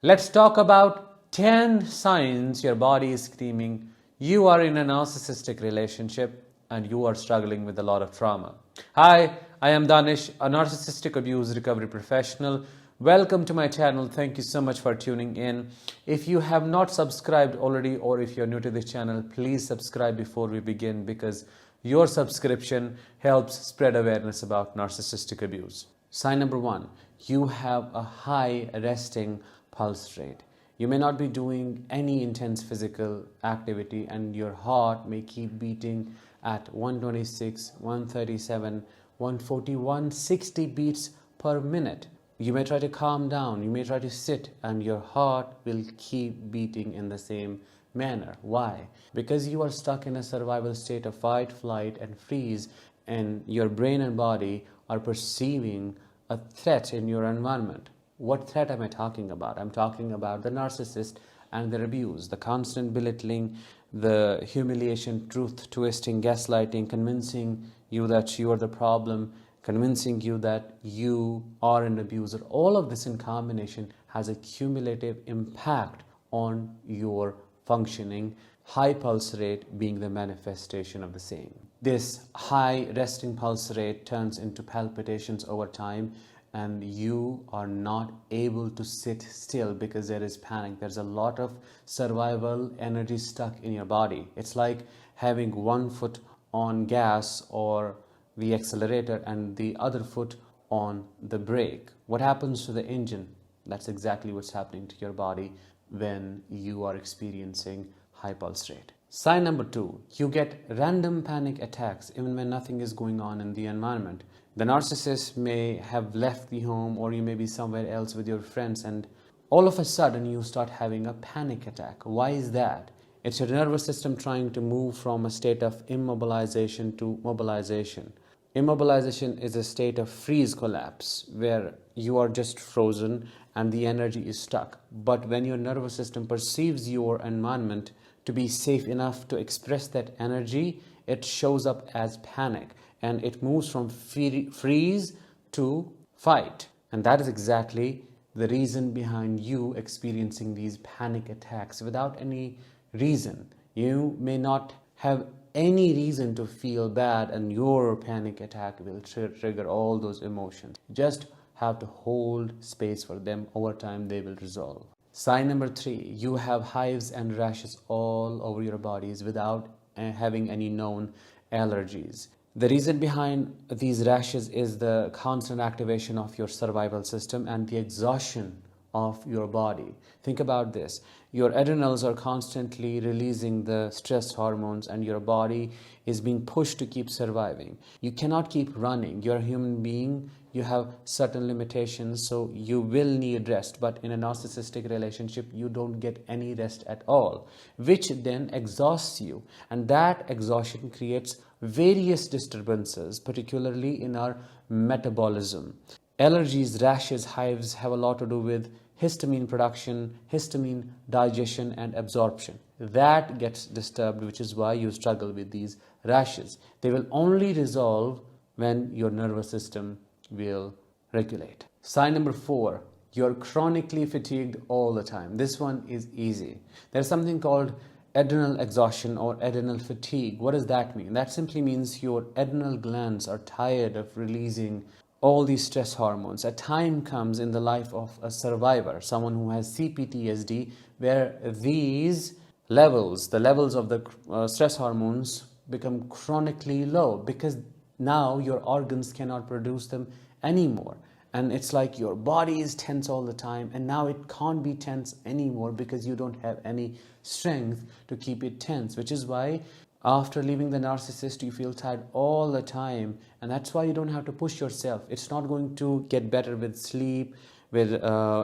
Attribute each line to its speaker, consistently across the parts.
Speaker 1: Let's talk about 10 signs your body is screaming you are in a narcissistic relationship and you are struggling with a lot of trauma. Hi, I am Danish, a narcissistic abuse recovery professional. Welcome to my channel. Thank you so much for tuning in. If you have not subscribed already, or if you're new to this channel, please subscribe before we begin, because your subscription helps spread awareness about narcissistic abuse. Sign number 1, you have a high resting pulse rate. You may not be doing any intense physical activity and your heart may keep beating at 126, 137, 140, 160 beats per minute. You may try to calm down, you may try to sit, and your heart will keep beating in the same manner. Why? Because you are stuck in a survival state of fight, flight, and freeze, and your brain and body are perceiving a threat in your environment. What threat am I talking about? I'm talking about the narcissist and their abuse, the constant belittling, the humiliation, truth twisting, gaslighting, convincing you that you are the problem, convincing you that you are an abuser. All of this in combination has a cumulative impact on your functioning, high pulse rate being the manifestation of the same. This high resting pulse rate turns into palpitations over time, and you are not able to sit still because there is panic. There's a lot of survival energy stuck in your body. It's like having one foot on gas or the accelerator and the other foot on the brake. What happens to the engine? That's exactly what's happening to your body when you are experiencing high pulse rate. Sign number 2, you get random panic attacks even when nothing is going on in the environment. The narcissist may have left the home, or you may be somewhere else with your friends, and all of a sudden you start having a panic attack. Why is that? It's your nervous system trying to move from a state of immobilization to mobilization. Immobilization is a state of freeze collapse where you are just frozen and the energy is stuck. But when your nervous system perceives your environment to be safe enough to express that energy, it shows up as panic and it moves from freeze to fight. And that is exactly the reason behind you experiencing these panic attacks without any reason. You may not have any reason to feel bad, and your panic attack will trigger all those emotions. Just have to hold space for them. Over time, they will resolve. Sign number 3, you have hives and rashes all over your bodies without having any known allergies. The reason behind these rashes is the constant activation of your survival system and the exhaustion of your body. Think about this. Your adrenals are constantly releasing the stress hormones and your body is being pushed to keep surviving. You cannot keep running. You're a human being. You have certain limitations, so you will need rest. But in a narcissistic relationship, you don't get any rest at all, which then exhausts you. And that exhaustion creates various disturbances, particularly in our metabolism. Allergies, rashes, hives have a lot to do with histamine production, histamine digestion and absorption. That gets disturbed, which is why you struggle with these rashes. They will only resolve when your nervous system will regulate. Sign number 4, you're chronically fatigued all the time. This one is easy. There's something called adrenal exhaustion or adrenal fatigue. What does that mean? That simply means your adrenal glands are tired of releasing all these stress hormones. A time comes in the life of a survivor, someone who has CPTSD, where these levels, the levels of the stress hormones, become chronically low because now your organs cannot produce them anymore. And it's like your body is tense all the time, and now it can't be tense anymore because you don't have any strength to keep it tense, which is why after leaving the narcissist, you feel tired all the time, and that's why you don't have to push yourself. It's not going to get better with sleep, with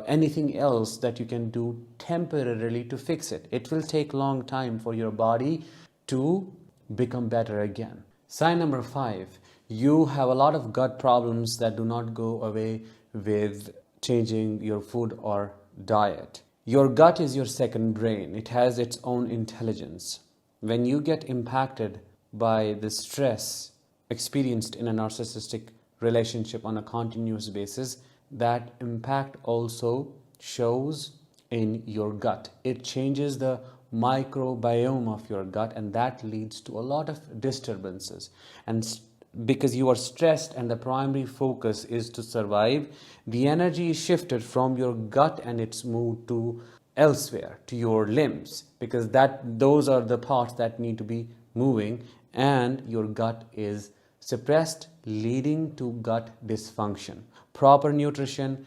Speaker 1: anything else that you can do temporarily to fix it. It will take long time for your body to become better again. Sign number 5, you have a lot of gut problems that do not go away with changing your food or diet. Your gut is your second brain. It has its own intelligence. When you get impacted by the stress experienced in a narcissistic relationship on a continuous basis, that impact also shows in your gut. It changes the microbiome of your gut, and that leads to a lot of disturbances. And because you are stressed and the primary focus is to survive, the energy is shifted from your gut and it's moved to elsewhere, to your limbs, because those are the parts that need to be moving, and your gut is suppressed, leading to gut dysfunction. Proper nutrition,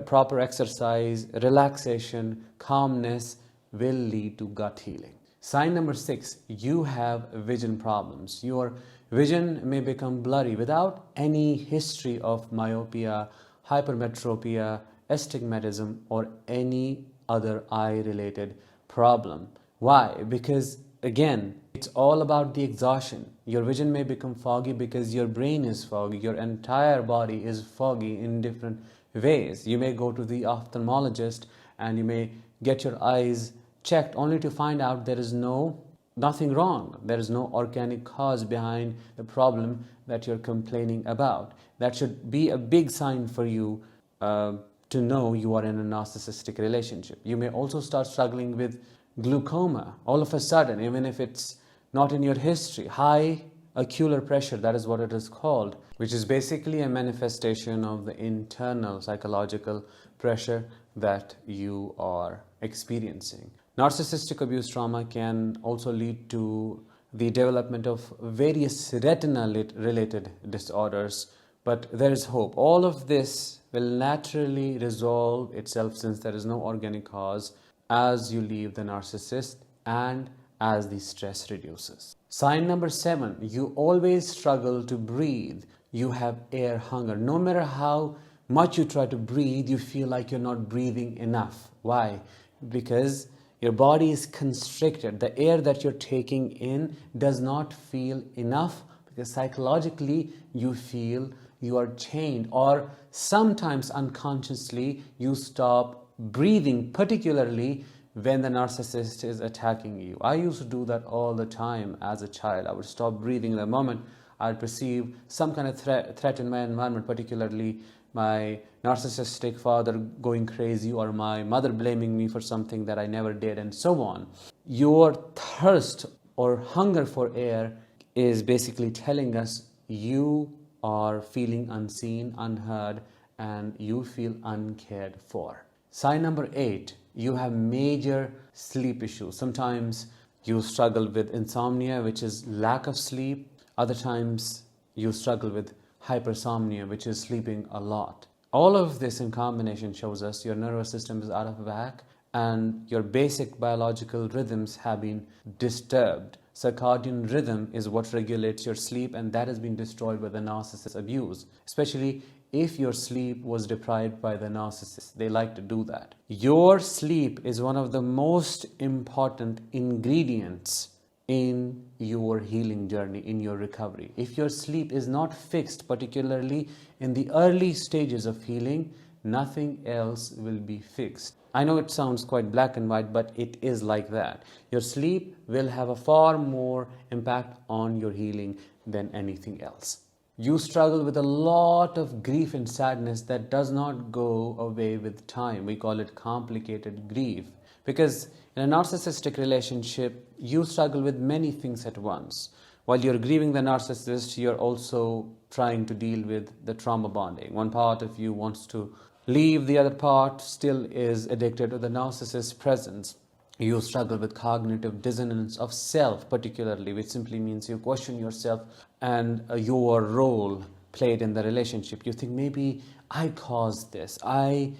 Speaker 1: proper exercise, relaxation, calmness will lead to gut healing. Sign number 6, you have vision problems. Your vision may become blurry without any history of myopia, hypermetropia, astigmatism, or any other eye-related problem. Why? Because again, it's all about the exhaustion. Your vision may become foggy because your brain is foggy. Your entire body is foggy in different ways. You may go to the ophthalmologist and you may get your eyes checked only to find out there is nothing wrong. There is no organic cause behind the problem that you're complaining about. That should be a big sign for you to know you are in a narcissistic relationship. You may also start struggling with glaucoma all of a sudden, even if it's not in your history. High ocular pressure, that is what it is called, which is basically a manifestation of the internal psychological pressure that you are experiencing. Narcissistic abuse trauma can also lead to the development of various retinal-related disorders, but there is hope. All of this will naturally resolve itself, since there is no organic cause, as you leave the narcissist and as the stress reduces. Sign number 7, you always struggle to breathe. You have air hunger. No matter how much you try to breathe, you feel like you're not breathing enough. Why? Because your body is constricted. The air that you're taking in does not feel enough, because psychologically you feel you are chained, or sometimes unconsciously you stop breathing, particularly when the narcissist is attacking you. I used to do that all the time as a child. I would stop breathing the moment I perceive some kind of threat in my environment, particularly my narcissistic father going crazy or my mother blaming me for something that I never did, and so on. Your thirst or hunger for air is basically telling us you are feeling unseen, unheard, and you feel uncared for. Sign number 8, you have major sleep issues. Sometimes you struggle with insomnia, which is lack of sleep. Other times you struggle with hypersomnia, which is sleeping a lot. All of this in combination shows us your nervous system is out of whack and your basic biological rhythms have been disturbed. Circadian rhythm is what regulates your sleep, and that has been destroyed by the narcissist abuse, especially if your sleep was deprived by the narcissist. They like to do that. Your sleep is one of the most important ingredients in your healing journey, in your recovery. If your sleep is not fixed, particularly in the early stages of healing, nothing else will be fixed. I know it sounds quite black and white, but it is like that. Your sleep will have a far more impact on your healing than anything else. You struggle with a lot of grief and sadness that does not go away with time. We call it complicated grief, because in a narcissistic relationship, you struggle with many things at once. While you're grieving the narcissist, you're also trying to deal with the trauma bonding. One part of you wants to leave, the other part still is addicted to the narcissist's presence. You struggle with cognitive dissonance of self, particularly, which simply means you question yourself and your role played in the relationship. You think, maybe I caused this. I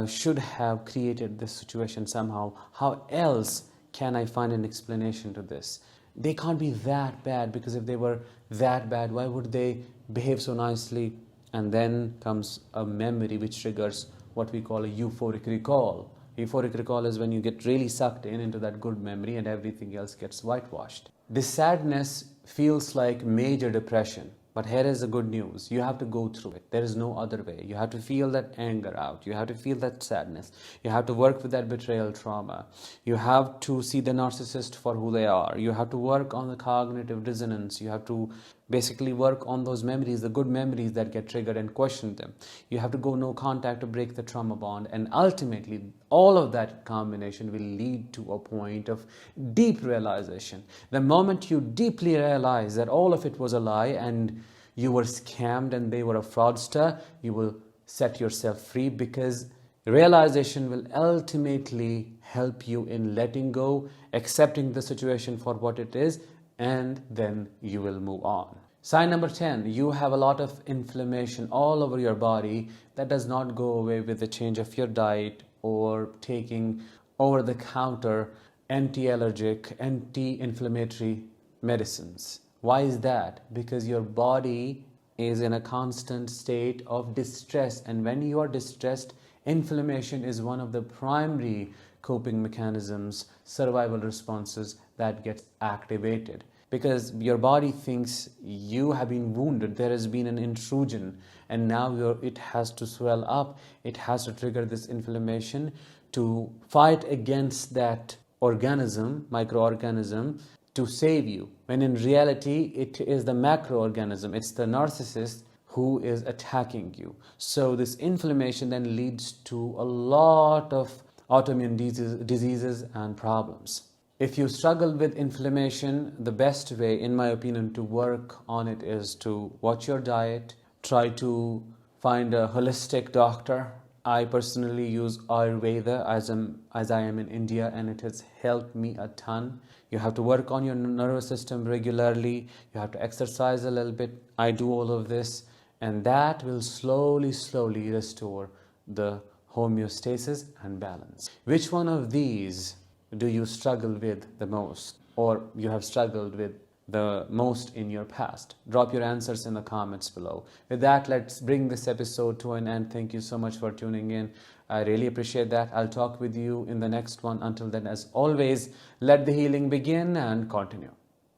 Speaker 1: should have created this situation somehow. How else can I find an explanation to this? They can't be that bad, because if they were that bad, why would they behave so nicely? And then comes a memory which triggers what we call a euphoric recall. Euphoric recall is when you get really sucked into that good memory and everything else gets whitewashed. This sadness feels like major depression. But here is the good news. You have to go through it. There is no other way. You have to feel that anger out. You have to feel that sadness. You have to work with that betrayal trauma. You have to see the narcissist for who they are. You have to work on the cognitive dissonance. You have to basically work on those memories, the good memories that get triggered, and question them. You have to go no contact to break the trauma bond, and ultimately all of that combination will lead to a point of deep realization. The moment you deeply realize that all of it was a lie and you were scammed and they were a fraudster, you will set yourself free, because realization will ultimately help you in letting go, accepting the situation for what it is, and then you will move on. Sign number 10, you have a lot of inflammation all over your body that does not go away with the change of your diet or taking over the counter anti-allergic, anti-inflammatory medicines. Why is that? Because your body is in a constant state of distress, and when you are distressed, inflammation is one of the primary coping mechanisms, survival responses that gets activated, because your body thinks you have been wounded, there has been an intrusion, and now it has to swell up, it has to trigger this inflammation to fight against that organism, microorganism, to save you, when in reality it is the macroorganism, it's the narcissist who is attacking you. So this inflammation then leads to a lot of autoimmune diseases and problems. If you struggle with inflammation, the best way, in my opinion, to work on it is to watch your diet, try to find a holistic doctor. I personally use Ayurveda as I am in India, and it has helped me a ton. You have to work on your nervous system regularly. You have to exercise a little bit. I do all of this, and that will slowly restore the homeostasis and balance. Which one of these do you struggle with the most, or you have struggled with the most in your past? Drop your answers in the comments below. With that, let's bring this episode to an end. Thank you so much for tuning in. I really appreciate that. I'll talk with you in the next one. Until then, as always, let the healing begin and continue.